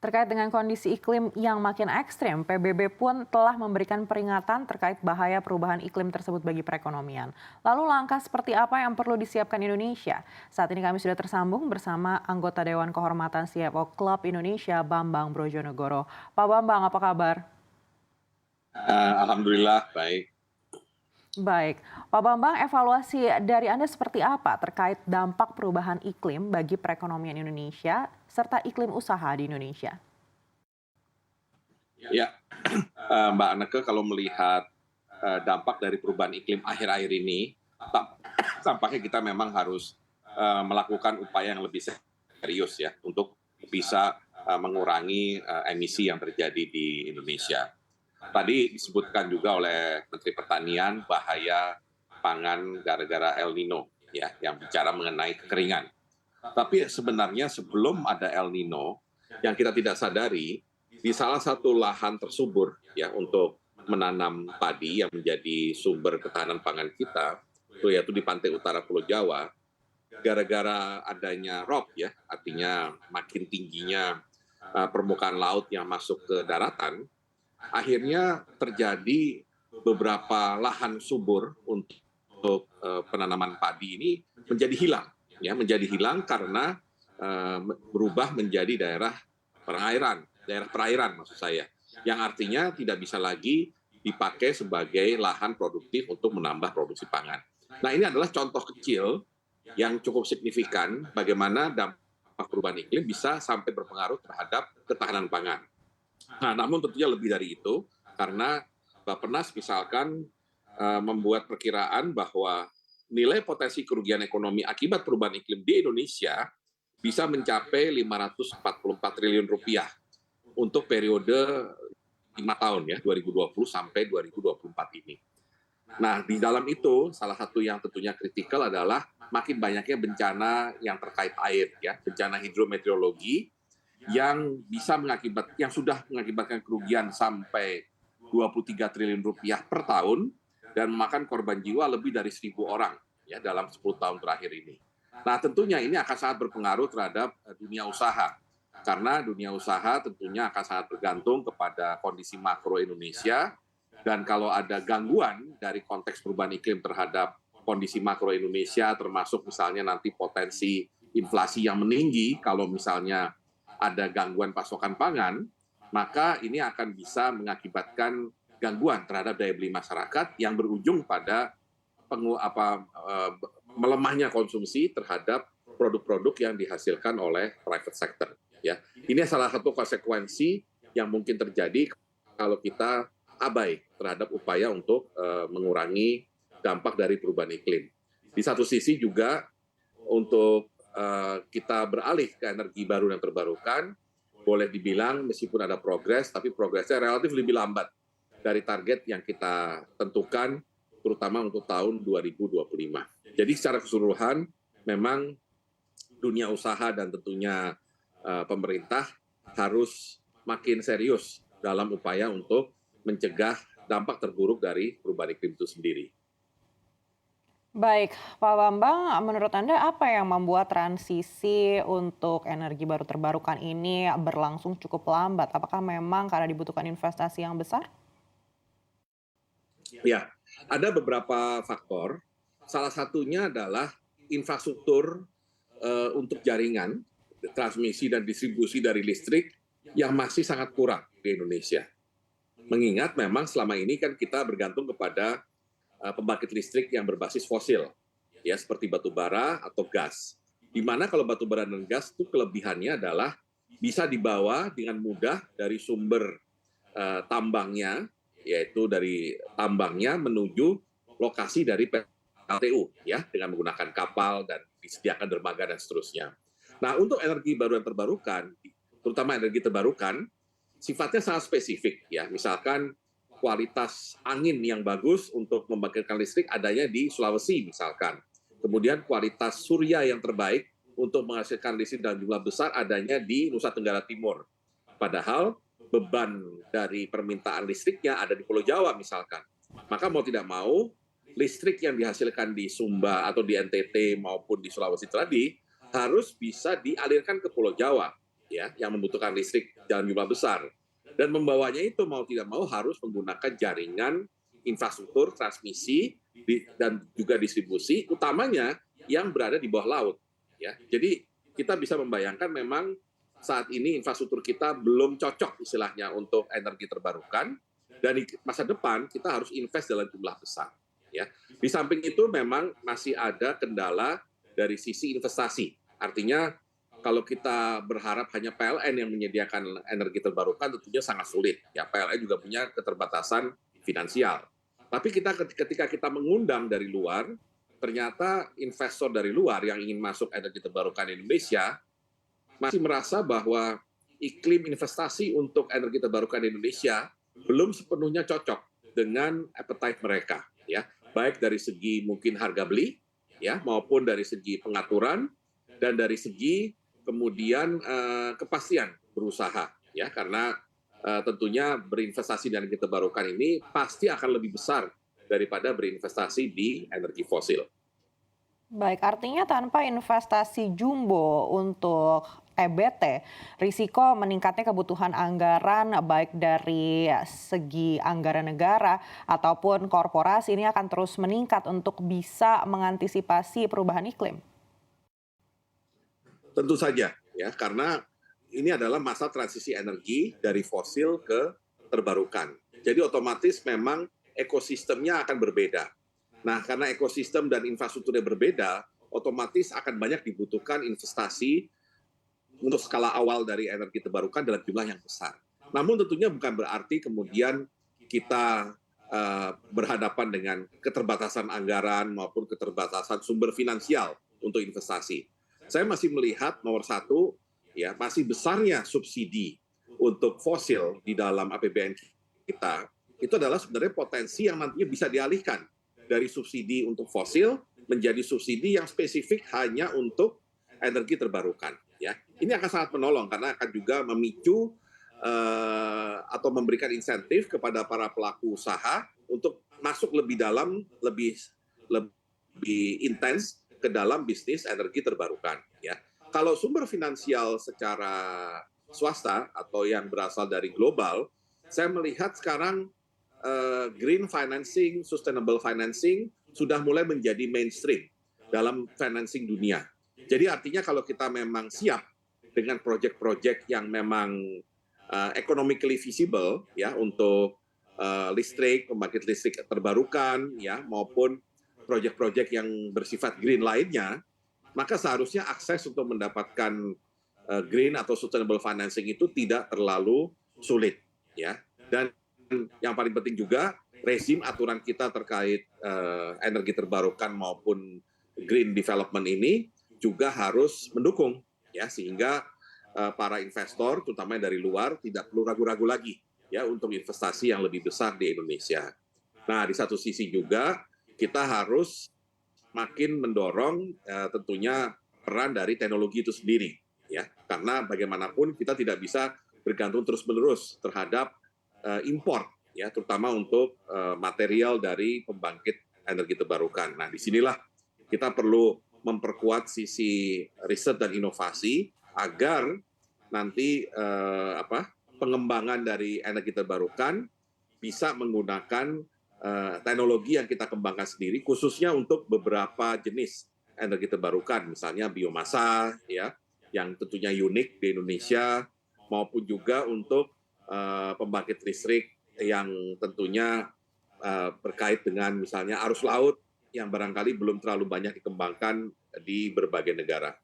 Terkait dengan kondisi iklim yang makin ekstrim, PBB pun telah memberikan peringatan terkait bahaya perubahan iklim tersebut bagi perekonomian. Lalu langkah seperti apa yang perlu disiapkan Indonesia? Saat ini kami sudah tersambung bersama anggota Dewan Kehormatan CFO Klub Indonesia, Bambang Brojonegoro. Pak Bambang, apa kabar? Alhamdulillah baik. Baik, Pak Bambang, evaluasi dari Anda seperti apa terkait dampak perubahan iklim bagi perekonomian Indonesia serta iklim usaha di Indonesia? Ya, Mbak Anneke, kalau melihat dampak dari perubahan iklim akhir-akhir ini, tampaknya kita memang harus melakukan upaya yang lebih serius ya untuk bisa mengurangi emisi yang terjadi di Indonesia. Tadi disebutkan juga oleh Menteri Pertanian bahaya pangan gara-gara El Nino ya, yang bicara mengenai kekeringan. Tapi sebenarnya sebelum ada El Nino, yang kita tidak sadari, di salah satu lahan tersubur ya untuk menanam padi yang menjadi sumber ketahanan pangan kita, yaitu di pantai utara Pulau Jawa, gara-gara adanya rob ya, artinya makin tingginya permukaan laut yang masuk ke daratan, akhirnya terjadi beberapa lahan subur untuk penanaman padi ini menjadi hilang karena berubah menjadi daerah perairan maksud saya, yang artinya tidak bisa lagi dipakai sebagai lahan produktif untuk menambah produksi pangan. Nah, ini adalah contoh kecil yang cukup signifikan bagaimana dampak perubahan iklim bisa sampai berpengaruh terhadap ketahanan pangan. Nah, namun tentunya lebih dari itu, karena Bappenas misalkan membuat perkiraan bahwa nilai potensi kerugian ekonomi akibat perubahan iklim di Indonesia bisa mencapai 544 triliun rupiah untuk periode 5 tahun ya, 2020 sampai 2024 ini. Nah, di dalam itu salah satu yang tentunya kritikal adalah makin banyaknya bencana yang terkait air ya, bencana hidrometeorologi yang sudah mengakibatkan kerugian sampai 23 triliun rupiah per tahun dan memakan korban jiwa lebih dari 1.000 orang ya dalam 10 tahun terakhir ini. Nah, tentunya ini akan sangat berpengaruh terhadap dunia usaha, karena dunia usaha tentunya akan sangat bergantung kepada kondisi makro Indonesia, dan kalau ada gangguan dari konteks perubahan iklim terhadap kondisi makro Indonesia, termasuk misalnya nanti potensi inflasi yang meninggi, kalau misalnya ada gangguan pasokan pangan, maka ini akan bisa mengakibatkan gangguan terhadap daya beli masyarakat yang berujung pada melemahnya konsumsi terhadap produk-produk yang dihasilkan oleh private sector. Ya, ini salah satu konsekuensi yang mungkin terjadi kalau kita abai terhadap upaya untuk mengurangi dampak dari perubahan iklim. Di satu sisi juga untuk kita beralih ke energi baru dan terbarukan, boleh dibilang meskipun ada progres, tapi progresnya relatif lebih lambat dari target yang kita tentukan, terutama untuk tahun 2025. Jadi secara keseluruhan, memang dunia usaha dan tentunya pemerintah harus makin serius dalam upaya untuk mencegah dampak terburuk dari perubahan iklim itu sendiri. Baik, Pak Bambang, menurut Anda apa yang membuat transisi untuk energi baru terbarukan ini berlangsung cukup lambat? Apakah memang karena dibutuhkan investasi yang besar? Ya, ada beberapa faktor. Salah satunya adalah infrastruktur untuk jaringan, transmisi dan distribusi dari listrik yang masih sangat kurang di Indonesia. Mengingat memang selama ini kan kita bergantung kepada pembangkit listrik yang berbasis fosil, ya seperti batu bara atau gas. Di mana kalau batu bara dan gas itu kelebihannya adalah bisa dibawa dengan mudah dari sumber tambangnya, yaitu dari tambangnya menuju lokasi dari PLTU, ya dengan menggunakan kapal dan disediakan dermaga dan seterusnya. Nah, untuk energi baru dan terbarukan, terutama energi terbarukan, sifatnya sangat spesifik, ya. Misalkan kualitas angin yang bagus untuk membangkitkan listrik adanya di Sulawesi misalkan. Kemudian kualitas surya yang terbaik untuk menghasilkan listrik dalam jumlah besar adanya di Nusa Tenggara Timur. Padahal beban dari permintaan listriknya ada di Pulau Jawa misalkan. Maka mau tidak mau, listrik yang dihasilkan di Sumba atau di NTT maupun di Sulawesi tadi harus bisa dialirkan ke Pulau Jawa. ya, yang membutuhkan listrik dalam jumlah besar. Dan membawanya itu mau tidak mau harus menggunakan jaringan infrastruktur transmisi dan juga distribusi, utamanya yang berada di bawah laut. Ya, jadi kita bisa membayangkan memang saat ini infrastruktur kita belum cocok istilahnya untuk energi terbarukan, dan di masa depan kita harus invest dalam jumlah besar. Ya, di samping itu memang masih ada kendala dari sisi investasi. Artinya kalau kita berharap hanya PLN yang menyediakan energi terbarukan tentunya sangat sulit. Ya, PLN juga punya keterbatasan finansial. Tapi ketika kita mengundang dari luar, ternyata investor dari luar yang ingin masuk energi terbarukan di Indonesia masih merasa bahwa iklim investasi untuk energi terbarukan di Indonesia belum sepenuhnya cocok dengan appetite mereka, ya, baik dari segi mungkin harga beli, ya, maupun dari segi pengaturan dan dari segi kemudian kepastian berusaha, ya, karena tentunya berinvestasi di energi terbarukan ini pasti akan lebih besar daripada berinvestasi di energi fosil. Baik, artinya tanpa investasi jumbo untuk EBT, risiko meningkatnya kebutuhan anggaran baik dari segi anggaran negara ataupun korporasi ini akan terus meningkat untuk bisa mengantisipasi perubahan iklim. Tentu saja, ya, karena ini adalah masa transisi energi dari fosil ke terbarukan. Jadi otomatis memang ekosistemnya akan berbeda. Nah, karena ekosistem dan infrastrukturnya berbeda, otomatis akan banyak dibutuhkan investasi untuk skala awal dari energi terbarukan dalam jumlah yang besar. Namun tentunya bukan berarti kemudian kita berhadapan dengan keterbatasan anggaran maupun keterbatasan sumber finansial untuk investasi. Saya masih melihat nomor satu, ya, masih besarnya subsidi untuk fosil di dalam APBN kita, itu adalah sebenarnya potensi yang nantinya bisa dialihkan dari subsidi untuk fosil menjadi subsidi yang spesifik hanya untuk energi terbarukan. Ya, ini akan sangat menolong karena akan juga memicu atau memberikan insentif kepada para pelaku usaha untuk masuk lebih dalam, lebih intens ke dalam bisnis energi terbarukan. Ya, kalau sumber finansial secara swasta atau yang berasal dari global, saya melihat sekarang green financing, sustainable financing sudah mulai menjadi mainstream dalam financing dunia. Jadi artinya kalau kita memang siap dengan proyek-proyek yang memang economically feasible, ya, untuk listrik, pembangkit listrik terbarukan, ya, maupun proyek-proyek yang bersifat green lainnya, maka seharusnya akses untuk mendapatkan green atau sustainable financing itu tidak terlalu sulit, ya. Dan yang paling penting juga rezim aturan kita terkait energi terbarukan maupun green development ini juga harus mendukung, ya, sehingga para investor terutama dari luar tidak perlu ragu-ragu lagi, ya, untuk investasi yang lebih besar di Indonesia. Nah, di satu sisi juga kita harus makin mendorong tentunya peran dari teknologi itu sendiri, ya, karena bagaimanapun kita tidak bisa bergantung terus-menerus terhadap impor, ya, terutama untuk material dari pembangkit energi terbarukan. Nah, disinilah kita perlu memperkuat sisi riset dan inovasi agar nanti pengembangan dari energi terbarukan bisa menggunakan teknologi yang kita kembangkan sendiri, khususnya untuk beberapa jenis energi terbarukan, misalnya biomasa, ya, yang tentunya unik di Indonesia, maupun juga untuk pembangkit listrik yang tentunya berkait dengan misalnya arus laut yang barangkali belum terlalu banyak dikembangkan di berbagai negara.